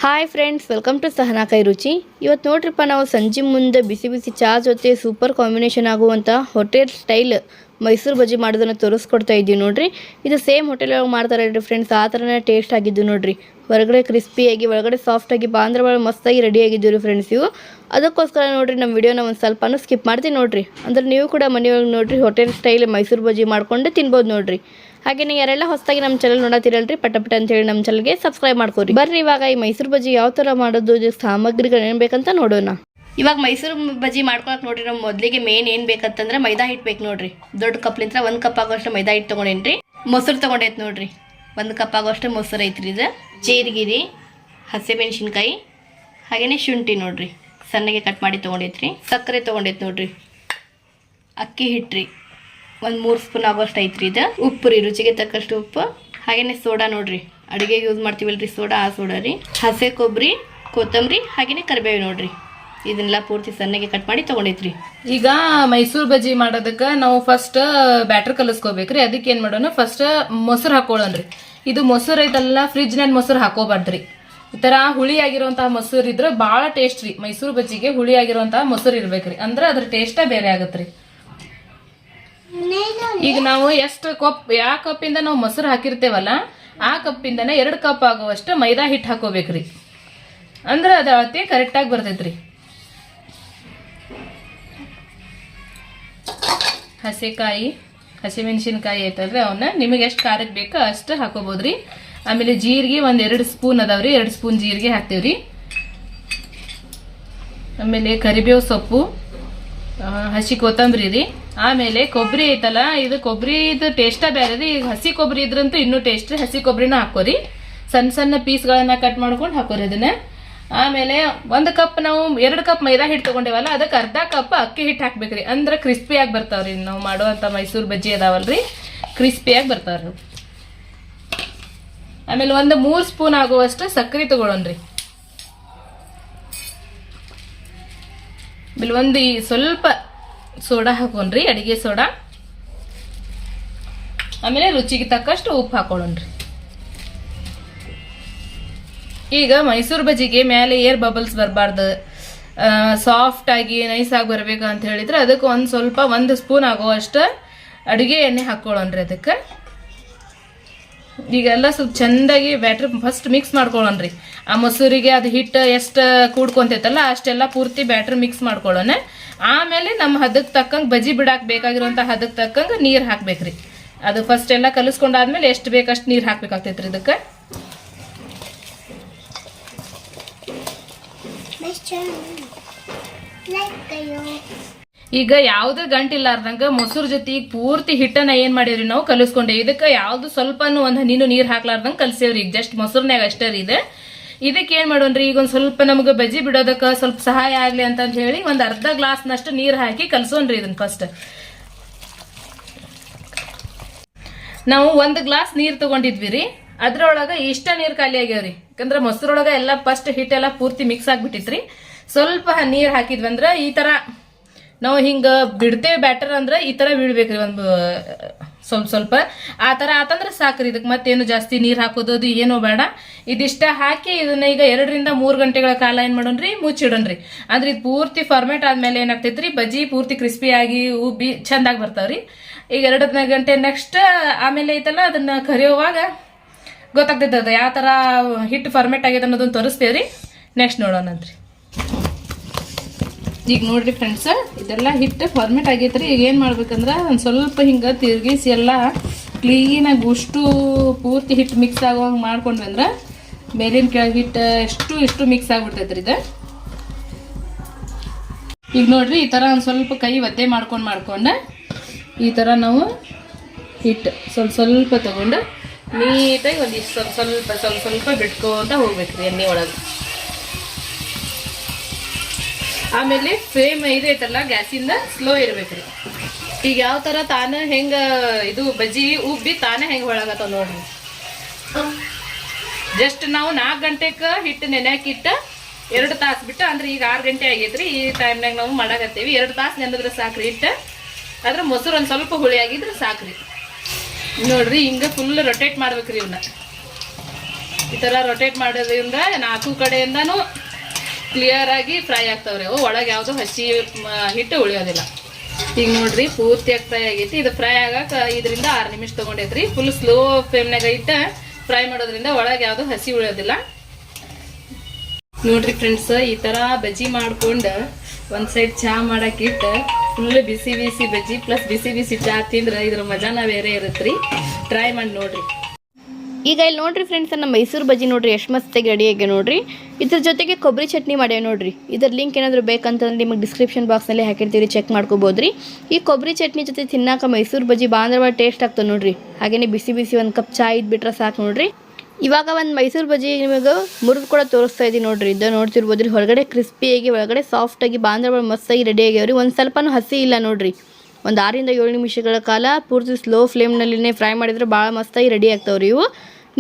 Hi friends, welcome to Sahana ಕೈ ರುಚಿ. ಇವತ್ತು ನೋಡ್ರಿಪ್ಪ, ನಾವು ಸಂಜೆ ಮುಂದೆ ಬಿಸಿ ಬಿಸಿ ಚಾ ಜೊತೆ ಸೂಪರ್ ಕಾಂಬಿನೇಷನ್ ಆಗುವಂಥ ಹೋಟೆಲ್ ಸ್ಟೈಲ್ ಮೈಸೂರು ಬಜ್ಜಿ ಮಾಡೋದನ್ನು ತೋರಿಸ್ಕೊಡ್ತಾ ಇದ್ದೀವಿ ನೋಡ್ರಿ. ಇದು ಸೇಮ್ ಹೋಟೆಲೊಳಗೆ ಮಾಡ್ತಾರೆ ರೀ ಫ್ರೆಂಡ್ಸ್, ಆ ಥರನೇ ಟೇಸ್ಟ್ ಆಗಿದ್ದು ನೋಡ್ರಿ. ಹೊರಗಡೆ ಕ್ರಿಸ್ಪಿಯಾಗಿ ಒಳಗಡೆ ಸಾಫ್ಟಾಗಿ ಬಾಂದ್ರೆ ಮಸ್ತಾಗಿ ರೆಡಿ ಆಗಿದ್ದೀವಿ ರೀ ಫ್ರೆಂಡ್ಸ್. ಇವು ಅದಕ್ಕೋಸ್ಕರ ನೋಡ್ರಿ ನಮ್ಮ ವಿಡಿಯೋನ ಒಂದು ಸ್ವಲ್ಪನೂ ಸ್ಕಿಪ್ ಮಾಡ್ತೀವಿ ನೋಡ್ರಿ. ಅಂದ್ರೆ ನೀವು ಕೂಡ ಮನೆಯೊಳಗೆ ನೋಡ್ರಿ ಹೋಟೆಲ್ ಸ್ಟೈಲ್ ಮೈಸೂರು ಬಜ್ಜಿ ಮಾಡ್ಕೊಂಡು ತಿನ್ಬೋದು ನೋಡ್ರಿ. ಹಾಗೆ ಯಾರೆಲ್ಲ ಹೊಸದಾಗಿ ನಮ್ಮ ಚಾನಲ್ ನೋಡತ್ತಿರಲ್ರಿ, ಪಟ ಅಂತೇಳಿ ನಮ್ಮ ಚಾನಲ್ಗೆ ಸಬ್ಸ್ಕ್ರೈಬ್ ಮಾಡ್ಕೋರಿ. ಬರ್ರಿ ಇವಾಗ ಈ ಮೈಸೂರು ಬಜ್ಜಿ ಯಾವ ಥರ ಮಾಡೋದು, ಸಾಮಗ್ರಿಗಳು ಏನು ಬೇಕಂತ ನೋಡೋಣ. ಇವಾಗ ಮೈಸೂರು ಬಜ್ಜಿ ಮಾಡ್ಕೊಳಕ್ಕೆ ನೋಡ್ರಿ, ನಾವು ಮೊದಲಿಗೆ ಮೇನ್ ಏನು ಬೇಕಂತಂದ್ರೆ ಮೈದಾ ಹಿಟ್ಟು ಬೇಕು ನೋಡ್ರಿ. ದೊಡ್ಡ ಕಪ್ಲಿಂದ 1 ಕಪ್ ಆಗೋಷ್ಟು ಮೈದಾ ಹಿಟ್ಟು ತೊಗೊಂಡೇನ್ರಿ. ಮೊಸರು ತೊಗೊಂಡೈತೆ ನೋಡ್ರಿ, 1 ಕಪ್ ಆಗೋಷ್ಟು ಮೊಸರು ಐತ್ರಿ. ಇದು ಜೀರಿಗೆ, ಹಸಿಮೆಣಸಿನ್ಕಾಯಿ, ಹಾಗೇನೆ ಶುಂಠಿ ನೋಡ್ರಿ ಸಣ್ಣಗೆ ಕಟ್ ಮಾಡಿ ತೊಗೊಂಡೈತ್ರಿ. ಸಕ್ಕರೆ ತೊಗೊಂಡೈತೆ ನೋಡ್ರಿ. ಅಕ್ಕಿ ಹಿಟ್ರಿ 1-3 ಸ್ಪೂನ್ ಆಗೋಷ್ಟು ಐತ್ರಿ. ಇದು ಉಪ್ಪು ರೀ, ರುಚಿಗೆ ತಕ್ಕಷ್ಟು ಉಪ್ಪು. ಹಾಗೇನೆ ಸೋಡಾ ನೋಡ್ರಿ, ಅಡುಗೆಗೆ ಯೂಸ್ ಮಾಡ್ತೀವಲ್ರಿ ಸೋಡಾ, ಆ ಸೋಡಾ ರೀ. ಹಸಿ ಕೊಬ್ಬರಿ, ಕೊತ್ತಂಬರಿ, ಹಾಗೇನೆ ಕರಿಬೇವು ನೋಡ್ರಿ. ಇದನ್ನೆಲ್ಲ ಪೂರ್ತಿ ಸಣ್ಣಗೆ ಕಟ್ ಮಾಡಿ ತೊಗೊಂಡೈತ್ರಿ. ಈಗ ಮೈಸೂರು ಬಜ್ಜಿ ಮಾಡೋದಕ್ಕೆ ನಾವು ಫಸ್ಟ್ ಬ್ಯಾಟರ್ ಕಲಿಸ್ಕೋಬೇಕ್ರಿ. ಅದಕ್ಕೆ ಏನ್ ಮಾಡೋಣ, ಫಸ್ಟ್ ಮೊಸರು ಹಾಕೊಳ್ಳೋಣ್ರಿ. ಇದು ಮೊಸರು ಐತಲ್ಲ, ಫ್ರಿಜ್ನಲ್ಲಿ ಮೊಸರು ಹಾಕೋಬಾರ್ದ್ರಿ. ಈ ತರ ಹುಳಿ ಆಗಿರುವಂತಹ ಮೊಸರು ಇದ್ರೆ ಬಹಳ ಟೇಸ್ಟ್ ರೀ. ಮೈಸೂರು ಬಜ್ಜಿಗೆ ಹುಳಿ ಆಗಿರುವಂತಹ ಮೊಸರು ಇರ್ಬೇಕ್ರಿ, ಅಂದ್ರೆ ಅದ್ರ ಟೇಸ್ಟ ಬೇರೆ ಆಗತ್ರಿ. ಈಗ ನಾವು ಎಷ್ಟು ಕಪ್, ಯಾವ ಕಪ್ಪಿಂದ ನಾವು ಮೊಸರು ಹಾಕಿರ್ತೇವಲ್ಲ ಆ ಕಪ್ಪಿಂದನೇ 2 ಕಪ್ ಆಗುವಷ್ಟು ಮೈದಾ ಹಿಟ್ಟು ಹಾಕೋಬೇಕ್ರಿ. ಅಂದ್ರೆ ಅದ ಅಳತೆ ಕರೆಕ್ಟ್ ಆಗಿ ಬರ್ತೈತ್ರಿ. ಹಸಿಮೆಣಸಿನ್ಕಾಯಿ ಐತಲ್ರಿ, ಅವನ್ನ ನಿಮಗೆ ಎಷ್ಟು ಖಾರಕ್ಕೆ ಬೇಕೋ ಅಷ್ಟು ಹಾಕೋಬಹುದ್ರಿ. ಆಮೇಲೆ ಜೀರಿಗೆ 1-2 ಸ್ಪೂನ್ ಅದಾವ್ರಿ, 2 ಸ್ಪೂನ್ ಜೀರಿಗೆ ಹಾಕ್ತೇವ್ರಿ. ಆಮೇಲೆ ಕರಿಬೇವು ಸೊಪ್ಪು, ಹಸಿ ಕೊತ್ತಂಬರಿ ರೀ. ಆಮೇಲೆ ಕೊಬ್ಬರಿ ಐತಲ್ಲ, ಇದು ಕೊಬ್ಬರಿದು ಟೇಸ್ಟ ಬೇರೆ ರೀ. ಈಗ ಹಸಿ ಕೊಬ್ಬರಿ ಇದ್ರಂತೂ ಇನ್ನೂ ಟೇಸ್ಟ್ ರೀ. ಹಸಿ ಕೊಬ್ಬರಿನ ಹಾಕೋರಿ, ಸಣ್ಣ ಸಣ್ಣ ಪೀಸ್ಗಳನ್ನ ಕಟ್ ಮಾಡ್ಕೊಂಡು ಹಾಕೋರಿ ಅದನ್ನ. ಆಮೇಲೆ 1 ಕಪ್, ನಾವು 2 ಕಪ್ ಮೈದಾ ಹಿಟ್ಟು ತಗೊಂಡೇವಲ್ಲ, ಅದಕ್ಕೆ ಅರ್ಧ ಕಪ್ ಅಕ್ಕಿ ಹಿಟ್ಟು ಹಾಕ್ಬೇಕ್ರಿ. ಅಂದ್ರೆ ಕ್ರಿಸ್ಪಿಯಾಗಿ ಬರ್ತಾವ್ರಿ. ನಾವು ಮಾಡುವಂತ ಮೈಸೂರು ಬಜ್ಜಿ ಅದಾವಲ್ರಿ, ಕ್ರಿಸ್ಪಿಯಾಗಿ ಬರ್ತಾವ್ರಿ. ಆಮೇಲೆ 3 ಸ್ಪೂನ್ ಆಗುವಷ್ಟು ಸಕ್ಕರೆ ತಗೊಳ್ಳೋಣ್ರಿ. ಆಮೇಲೆ ಸ್ವಲ್ಪ ಸೋಡಾ ಹಾಕೋಣ್ರಿ, ಅಡಿಗೆ ಸೋಡಾ. ಆಮೇಲೆ ರುಚಿಗೆ ತಕ್ಕಷ್ಟು ಉಪ್ಪು ಹಾಕೊಳ್ಳೋಣ್ರಿ. ಈಗ ಮೈಸೂರು ಬಜ್ಜಿಗೆ ಮೇಲೆ ಏರ್ ಬಬಲ್ಸ್ ಬರಬಾರ್ದು, ಸಾಫ್ಟ್ ಆಗಿ ನೈಸ್ ಆಗಿ ಬರ್ಬೇಕು ಅಂತ ಹೇಳಿದ್ರೆ ಅದಕ್ಕೆ ಸ್ವಲ್ಪ 1 ಸ್ಪೂನ್ ಆಗುವಷ್ಟು ಅಡುಗೆ ಎಣ್ಣೆ ಹಾಕೊಳ್ಳೋಣ್ರಿ. ಅದಕ್ಕೆ ಈಗೆಲ್ಲ ಸ್ವಲ್ಪ ಚಂದಾಗಿ ಬ್ಯಾಟ್ರಿ ಫಸ್ಟ್ ಮಿಕ್ಸ್ ಮಾಡ್ಕೊಳ್ಳೋಣ್ರಿ. ಆ ಮೊಸರಿಗೆ ಅದು ಹಿಟ್ಟು ಎಷ್ಟು ಕೂಡ್ಕೊಂತೈತಲ್ಲ ಅಷ್ಟೆಲ್ಲ ಪೂರ್ತಿ ಬ್ಯಾಟ್ರಿ ಮಿಕ್ಸ್ ಮಾಡ್ಕೊಳ್ಳೋಣ. ಆಮೇಲೆ ನಮ್ಮ ಹದಕ್ಕೆ ತಕ್ಕಂಗೆ ಬಜ್ಜಿ ಬಿಡಾಕ್ ಬೇಕಾಗಿರುವಂತ ಹದಕ್ಕೆ ತಕ್ಕಂಗೆ ನೀರು ಹಾಕ್ಬೇಕ್ರಿ. ಅದು ಫಸ್ಟ್ ಎಲ್ಲ ಕಲಿಸ್ಕೊಂಡಾದ್ಮೇಲೆ ಎಷ್ಟು ಬೇಕಷ್ಟು ನೀರು ಹಾಕ್ಬೇಕಾಗ್ತೈತ್ರಿ ಇದಕ್ಕೆ. ಈಗ ಯಾವ್ದು ಗಂಟಿಲ್ಲಾರ್ದಂಗ ಮೊಸರು ಜೊತೆ ಪೂರ್ತಿ ಹಿಟ್ಟನ್ನ ಏನ್ ಮಾಡಿವ್ರಿ ನಾವು ಕಲಿಸ್ಕೊಂಡೇವಿ. ಇದಕ್ಕೆ ಯಾವ್ದು ಸ್ವಲ್ಪನೂ 1 ಹನಿನೂ ನೀರ್ ಹಾಕ್ಲಾರ್ದಂಗ ಕಲ್ಸೇವ್ರಿ. ಈಗ ಜಸ್ಟ್ ಮೊಸರ್ನ್ಯಾಗ ಅಷ್ಟೇ ರೀ ಇದು. ಇದಕ್ಕೆ ಏನ್ ಮಾಡೋಣ್ರಿ, ಈಗ ಒಂದ್ ಸ್ವಲ್ಪ ನಮ್ಗೆ ಬಜ್ಜಿ ಬಿಡೋದಕ್ಕ ಸ್ವಲ್ಪ ಸಹಾಯ ಆಗ್ಲಿ ಅಂತ ಹೇಳಿ 1 ಅರ್ಧ ಗ್ಲಾಸ್ನಷ್ಟು ನೀರ್ ಹಾಕಿ ಕಲ್ಸೋಣ್ರಿ ಇದನ್ನ. ಫಸ್ಟ್ ನಾವು 1 ಗ್ಲಾಸ್ ನೀರ್ ತಗೊಂಡಿದ್ವಿ ರೀ, ಅದ್ರೊಳಗ ಇಷ್ಟ ನೀರ್ ಖಾಲಿ ಆಗ್ಯಾವ್ರಿ. ಯಾಕಂದ್ರೆ ಮೊಸರೊಳಗ ಎಲ್ಲ ಫಸ್ಟ್ ಹಿಟ್ಟೆಲ್ಲ ಪೂರ್ತಿ ಮಿಕ್ಸ್ ಆಗ್ಬಿಟ್ಟಿತ್ರಿ. ಸ್ವಲ್ಪ ನೀರ್ ಹಾಕಿದ್ವಂದ್ರ ಈ ತರ ನಾವು ಹಿಂಗ ಬಿಡ್ತೇವೆ ಬ್ಯಾಟರ್ ಅಂದ್ರೆ ಈ ತರ ಬಿಡ್ಬೇಕ್ರಿ. ಸ್ವಲ್ಪ ಆ ತರ ಆತಂದ್ರೆ ಸಾಕ್ರಿ. ಇದಕ್ಕೆ ಮತ್ತೇನು ಜಾಸ್ತಿ ನೀರ್ ಹಾಕೋದು ಅದು ಏನೋ ಬೇಡ. ಇದಿಷ್ಟ ಹಾಕಿ ಇದನ್ನ ಈಗ 2-3 ಗಂಟೆಗಳ ಕಾಲ ಏನ್ ಮಾಡೋಣ್ರಿ, ಮುಚ್ಚಿಡೋಣ್ರಿ. ಅಂದ್ರೆ ಇದು ಪೂರ್ತಿ ಫಾರ್ಮೇಟ್ ಆದ್ಮೇಲೆ ಏನಾಗ್ತೈತ್ರಿ, ಬಜ್ಜಿ ಪೂರ್ತಿ ಕ್ರಿಸ್ಪಿ ಆಗಿ ಉಬ್ಬಿ ಚಂದಾಗಿ ಬರ್ತಾವ್ರಿ. ಈಗ 2 ಗಂಟೆ ನೆಕ್ಸ್ಟ್ ಆಮೇಲೆ ಐತಲ್ಲ, ಅದನ್ನ ಕರಿಯೋವಾಗ ಗೊತ್ತಾಗ್ತೈತೆ ಅದು ಯಾವ ತರ ಹಿಟ್ಟು ಫಾರ್ಮೇಟ್ ಆಗೈತೆ ಅನ್ನೋದನ್ನ ತೋರಿಸ್ತೇವ್ರಿ. ನೆಕ್ಸ್ಟ್ ನೋಡೋಣಂತ್ರಿ. ಈಗ ನೋಡ್ರಿ ಫ್ರೆಂಡ್ಸ್, ಇದೆಲ್ಲ ಹಿಟ್ಟು ಫಾರ್ಮೇಟ್ ಆಗೈತ್ರಿ. ಈಗ ಏನ್ ಮಾಡ್ಬೇಕಂದ್ರ ಒಂದ್ ಸ್ವಲ್ಪ ಹಿಂಗ ತಿರ್ಗಿಸಿ ಎಲ್ಲ ಕ್ಲೀನಾಗಿ ಉಷ್ಟು ಪೂರ್ತಿ ಹಿಟ್ಟು ಮಿಕ್ಸ್ ಆಗುವಂಗ ಮಾಡ್ಕೊಂಡ್ವಿ ಅಂದ್ರ ಮೇಲಿನ ಕೆಳಗೆ ಹಿಟ್ಟು ಇಷ್ಟು ಮಿಕ್ಸ್ ಆಗ್ಬಿಡ್ತೈತ್ರಿ ಇದು. ಈಗ ನೋಡ್ರಿ, ಈ ತರ ಒಂದ್ ಸ್ವಲ್ಪ ಕೈ ಒದ್ದೆ ಮಾಡ್ಕೊಂಡ ಈ ತರ ನಾವು ಹಿಟ್ಟು ಸ್ವಲ್ಪ ತಗೊಂಡು ನೀಟಾಗಿ ಒಂದಿಷ್ಟು ಸ್ವಲ್ಪ ಬಿಟ್ಕೊಂತ ಹೋಗ್ಬೇಕ್ರಿ ಎಣ್ಣೆ ಒಳಗೆ. ಆಮೇಲೆ ಫ್ಲೇಮ್ ಐತಲ್ಲ ಗ್ಯಾಸಿಂದ ಸ್ಲೋ ಇರ್ಬೇಕ್ರಿ. ಈಗ ಯಾವ ತರ ತಾನ ಹೆಂಗ ಇದು ಬಜ್ಜಿ ಉಬ್ಬಿ ತಾನೇ ಹೆಂಗ ಒಳಗತ್ತಾವ ನೋಡ್ರಿ. ಜಸ್ಟ್ ನಾವು 4 ಗಂಟೆಗೆ ಹಿಟ್ಟು ನೆನೆಯಾಕಿಟ್ಟ 2 ತಾಸು ಬಿಟ್ಟು, ಅಂದ್ರೆ ಈಗ 6 ಗಂಟೆ ಆಗೈತ್ರಿ. ಈ ಟೈಮ್ನಾಗ ನಾವು ಮಾಡಾಕತ್ತೀವಿ. 2 ತಾಸು ನೆನೆದ್ರೆ ಸಾಕ್ರಿ ಹಿಟ್ಟು. ಆದ್ರೆ ಮೊಸರು ಒಂದ್ ಸ್ವಲ್ಪ ಹುಳಿ ಆಗಿದ್ರೆ ಸಾಕ್ರಿ. ನೋಡ್ರಿ, ಹಿಂಗ ಫುಲ್ ರೊಟೇಟ್ ಮಾಡ್ಬೇಕ್ರಿ. ಇವನ್ನ ಈ ಥರ ರೊಟೇಟ್ ಮಾಡೋದ್ರಿಂದ 4 ಕಡೆಯಿಂದನೂ ಕ್ಲಿಯರ್ ಆಗಿ ಫ್ರೈ ಆಗ್ತಾವ್ರಿ ಅವು, ಒಳಗೆ ಯಾವುದು ಹಸಿ ಹಿಟ್ಟು ಉಳಿಯೋದಿಲ್ಲ. ಈಗ ನೋಡ್ರಿ ಪೂರ್ತಿಯಾಗಿ ಫ್ರೈ ಆಗೈತಿ. ಇದು ಫ್ರೈ ಆಗಕ್ಕೆ 5ರಿಂದ 6 ನಿಮಿಷ ತೊಗೊಂಡೈತ್ರಿ. ಫುಲ್ ಸ್ಲೋ ಫ್ಲೇಮ್ನಾಗ ಇಟ್ಟು ಫ್ರೈ ಮಾಡೋದ್ರಿಂದ ಒಳಗೆ ಯಾವುದು ಹಸಿ ಉಳಿಯೋದಿಲ್ಲ. ನೋಡ್ರಿ ಫ್ರೆಂಡ್ಸ್, ಈ ಥರ ಬಜ್ಜಿ ಮಾಡ್ಕೊಂಡು ಒಂದು ಸೈಡ್ ಚಹಾ ಮಾಡಕ್ಕಿಟ್ಟು ಫುಲ್ ಬಿಸಿ ಬಿಸಿ ಬಜ್ಜಿ ಪ್ಲಸ್ ಬಿಸಿ ಬಿಸಿ ಚಹಾ ತಿಂದ್ರೆ ಇದ್ರ ಮಜಾನ ಬೇರೆ ಇರುತ್ತೆ ರೀ. ಟ್ರೈ ಮಾಡಿ ನೋಡ್ರಿ. ಈಗ ಇಲ್ಲಿ ನೋಡ್ರಿ ಫ್ರೆಂಡ್ಸ್, ನಮ್ಮ ಮೈಸೂರು ಬಜ್ಜಿ ನೋಡ್ರಿ ಎಷ್ಟು ಮಸ್ತಾಗಿ ರೆಡಿ ಆಗಿ ನೋಡ್ರಿ. ಇದ್ರ ಜೊತೆಗೆ ಕೊಬ್ಬರಿ ಚಟ್ನಿ ಮಾಡ್ಯಾವ ನೋಡ್ರಿ. ಇದ್ರ ಲಿಂಕ್ ಏನಾದರೂ ಬೇಕಂತಂದ್ರೆ ನಿಮಗೆ ಡಿಸ್ಕ್ರಿಪ್ಷನ್ ಬಾಕ್ಸ್ನಲ್ಲಿ ಹಾಕಿರ್ತೀವಿ, ಚೆಕ್ ಮಾಡ್ಕೋಬೋದ್ರಿ. ಈ ಕೊಬ್ಬರಿ ಚಟ್ನಿ ಜೊತೆ ತಿನ್ನಾಕ ಮೈಸೂರು ಬಜ್ಜಿ ಭಾಳ ಟೇಸ್ಟ್ ಆಗ್ತದೆ ನೋಡ್ರಿ. ಹಾಗೇನೆ ಬಿಸಿ ಬಿಸಿ ಒಂದು ಕಪ್ ಚಹಾ ಇದ್ಬಿಟ್ರೆ ಸಾಕು ನೋಡ್ರಿ. ಇವಾಗ ಒಂದು ಮೈಸೂರು ಬಜ್ಜಿ ನಿಮಗೆ ಮುರಿದು ಕೂಡ ತೋರಿಸ್ತಾ ಇದ್ದೀನಿ ನೋಡ್ರಿ. ಇದು ನೋಡ್ತಿರ್ಬೋದ್ರಿ, ಹೊರಗಡೆ ಕ್ರಿಸ್ಪಿಯಾಗಿ ಒಳಗಡೆ ಸಾಫ್ಟಾಗಿ ಬಾಂಧವ ಮಸ್ತಾಗಿ ರೆಡಿ ಆಗ್ಯಾವ್ರಿ. ಒಂದು ಸ್ವಲ್ಪನೂ ಹಸಿ ಇಲ್ಲ ನೋಡ್ರಿ. ಒಂದು 6ರಿಂದ 7 ನಿಮಿಷಗಳ ಕಾಲ ಪೂರ್ತಿ ಸ್ಲೋ ಫ್ಲೇಮ್ನಲ್ಲಿನೇ ಫ್ರೈ ಮಾಡಿದ್ರೆ ಭಾಳ ಮಸ್ತಾಗಿ ರೆಡಿ ಆಗ್ತಾವ್ರಿ ಇವು.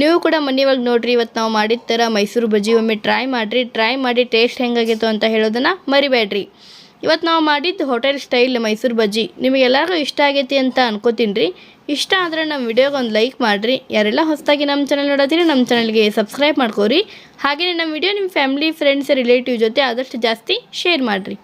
ನೀವು ಕೂಡ ಮನೆಯೊಳಗೆ ನೋಡ್ರಿ. ಇವತ್ತು ನಾವು ಮಾಡಿದ ಥರ ಮೈಸೂರು ಬಜ್ಜಿ ಒಮ್ಮೆ ಟ್ರೈ ಮಾಡಿ ಟೇಸ್ಟ್ ಹೆಂಗಾಗಿತ್ತು ಅಂತ ಹೇಳೋದನ್ನು ಮರಿಬೇಡ್ರಿ. ಇವತ್ತು ನಾವು ಮಾಡಿದ್ದು ಹೋಟೆಲ್ ಸ್ಟೈಲ್ ಮೈಸೂರು ಬಜ್ಜಿ ನಿಮಗೆಲ್ಲರಿಗೂ ಇಷ್ಟ ಆಗೈತಿ ಅಂತ ಅನ್ಕೋತೀನಿ ರೀ. ಇಷ್ಟ ಆದರೆ ನಮ್ಮ ವಿಡಿಯೋಗೆ ಒಂದು ಲೈಕ್ ಮಾಡಿರಿ. ಯಾರೆಲ್ಲ ಹೊಸದಾಗಿ ನಮ್ಮ ಚಾನಲ್ ನೋಡೋತೀರಿ ನಮ್ಮ ಚಾನಲ್ಗೆ ಸಬ್ಸ್ಕ್ರೈಬ್ ಮಾಡ್ಕೋರಿ. ಹಾಗೆಯೇ ನಮ್ಮ ವಿಡಿಯೋ ನಿಮ್ಮ ಫ್ಯಾಮಿಲಿ ಫ್ರೆಂಡ್ಸ್ ರಿಲೇಟಿವ್ ಜೊತೆ ಆದಷ್ಟು ಜಾಸ್ತಿ ಶೇರ್ ಮಾಡಿರಿ.